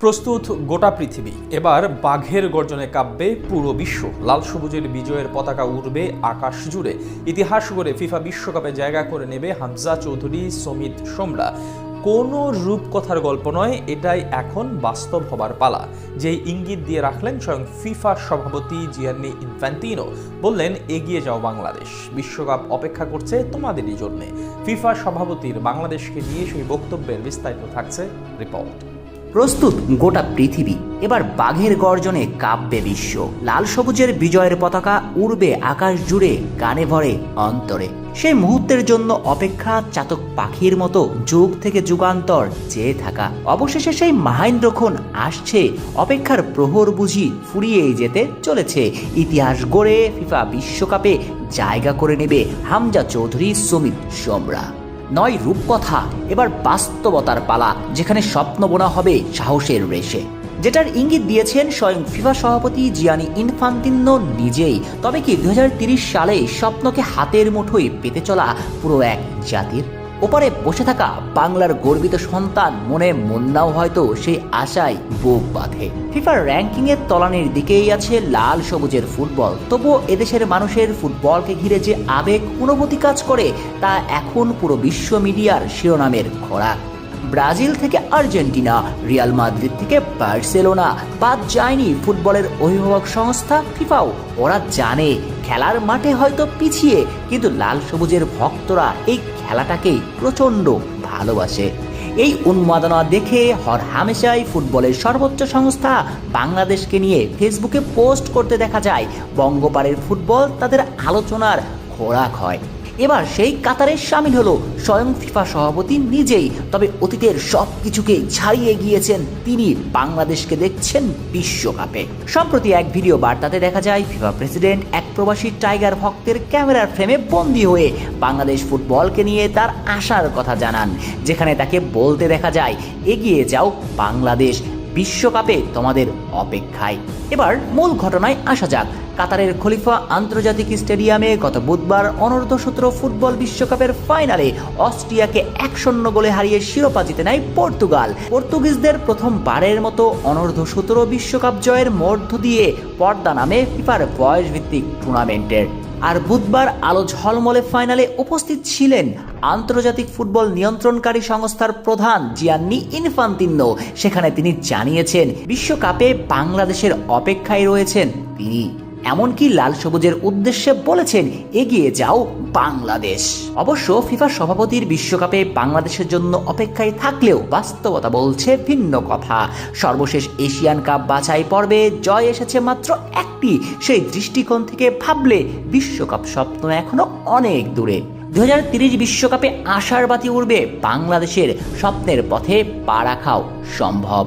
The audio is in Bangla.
প্রস্তুত গোটা পৃথিবী, এবার বাঘের গর্জনে কাঁপবে পুরো বিশ্ব। লাল সবুজের বিজয়ের পতাকা উড়বে আকাশ জুড়ে। ইতিহাস গড়ে ফিফা বিশ্বকাপে জায়গা করে নেবে হামজা চৌধুরী, সমিত সোমরা। কোনো রূপকথার গল্প নয়, এটাই এখন বাস্তব হবার পালা। যেই ইঙ্গিত দিয়ে রাখলেন স্বয়ং ফিফা সভাপতি জিয়ান্নি ইনফ্যান্তিনো, বললেন এগিয়ে যাও বাংলাদেশ, বিশ্বকাপ অপেক্ষা করছে তোমাদেরই জন্যে। ফিফা সভাপতির বাংলাদেশকে নিয়ে সেই বক্তব্যের বিস্তারিত থাকছে রিপোর্ট। প্রস্তুত গোটা পৃথিবী, এবার বাঘের গর্জনে কাঁপবে বিশ্ব। লাল সবুজের বিজয়ের পতাকা উড়বে আকাশ জুড়ে, গানে ভরে অন্তরে। সেই মুহূর্তের জন্য অপেক্ষা চাতক পাখির মতো যুগ থেকে যুগান্তর চেয়ে থাকা। অবশেষে সেই মাহেন্দ্রক্ষণ আসছে, অপেক্ষার প্রহর বুঝি ফুরিয়েই যেতে চলেছে। ইতিহাস গড়ে ফিফা বিশ্বকাপে জায়গা করে নেবে হামজা চৌধুরী, সমিত সোমরা। নয় রূপকথা, এবার বাস্তবতার পালা, যেখানে স্বপ্ন বোনা হবে সাহসের রেশে। যেটার ইঙ্গিত দিয়েছেন স্বয়ং ফিফা সভাপতি জিয়ানি ইনফান্তিনো নিজেই। তবে কি 2030 সালে স্বপ্নকে হাতের মুঠোয় পেতে চলা পুরো এক জাতির? ওপারে বসে থাকা বাংলার গর্বিত সন্তান মনে মন্নাও হয়তো সেই আশায় বুক বাঁধে। ফিফার র্যাঙ্কিং এর তলানির দিকেই আছে লাল সবুজের ফুটবল। তবুও এদেশের মানুষের ফুটবলকে ঘিরে যে আবেগ অনুভূতি কাজ করে, তা এখন পুরো বিশ্ব মিডিয়ার শিরোনামের খোরাক। ব্রাজিল থেকে আর্জেন্টিনা, রিয়াল মাদ্রিদ থেকে বার্সেলোনা, বাদ যায়নি ফুটবলের অভিভাবক সংস্থা ফিফাও। ওরা জানে খেলার মাঠে হয়তো পিছিয়ে, কিন্তু লাল সবুজের ভক্তরা এই খেলাটাকেই প্রচণ্ড ভালোবাসে। এই উন্মাদনা দেখে হরহামেশাই ফুটবলের সর্বোচ্চ সংস্থা বাংলাদেশকে নিয়ে ফেসবুকে পোস্ট করতে দেখা যায়। বঙ্গপাড়ের ফুটবল তাদের আলোচনার খোরাক হয়। এবার সেই কাতারে সামিল হলো স্বয়ং ফিফা সভাপতি নিজেই। তবে অতীতের সব কিছুকে ছাড়িয়ে গিয়েছেন তিনি, বাংলাদেশকে দেখছেন বিশ্বকাপে। সম্প্রতি এক ভিডিও বার্তাতে দেখা যায় ফিফা প্রেসিডেন্ট এক প্রবাসী টাইগার ভক্তের ক্যামেরার ফ্রেমে বন্দী হয়ে বাংলাদেশ ফুটবলকে নিয়ে তার আশার কথা জানান, যেখানে তাকে বলতে দেখা যায় এগিয়ে যাও বাংলাদেশ, বিশ্বকাপে তোমাদের অপেক্ষায়। এবার মূল ঘটনায় আসা যাক। কাতারের খলিফা আন্তর্জাতিক স্টেডিয়ামে গত বুধবার অনূর্ধ্ব-17 ফুটবল বিশ্বকাপের ফাইনালে অস্ট্রিয়াকে 1-0 গোলে হারিয়ে শিরোপা জিতে নেয় পর্তুগাল। পর্তুগিজদের প্রথমবারের মতো অনূর্ধ্ব-17 বিশ্বকাপ জয়ের মধ্য দিয়ে পর্দা নামে ফিফার বয়সভিত্তিক টুর্নামেন্টের। আর বুধবার আলো ঝলমলে ফাইনালে উপস্থিত ছিলেন আন্তর্জাতিক ফুটবল নিয়ন্ত্রণকারী সংস্থার প্রধান জিয়ান্নি ইনফান্তিনো। সেখানে তিনি জানিয়েছেন বিশ্বকাপে বাংলাদেশের অপেক্ষায় রয়েছেন তিনি। এমনকি লাল সবুজের উদ্দেশ্যে বলেছেন এগিয়ে যাও বাংলাদেশ। অবশ্য ফিফা সভাপতির বিশ্বকাপে বাংলাদেশের জন্য অপেক্ষায় থাকলেও বাস্তবতা বলছে ভিন্ন কথা। সর্বশেষ এশিয়ান কাপ বাছাই পর্বে জয় এসেছে মাত্র একটি। সেই দৃষ্টিকোণ থেকে ভাবলে বিশ্বকাপ স্বপ্ন এখনো অনেক দূরে। 2030 বিশ্বকাপে আশার বাতি উড়বে বাংলাদেশের, স্বপ্নের পথে পা রাখাও সম্ভব।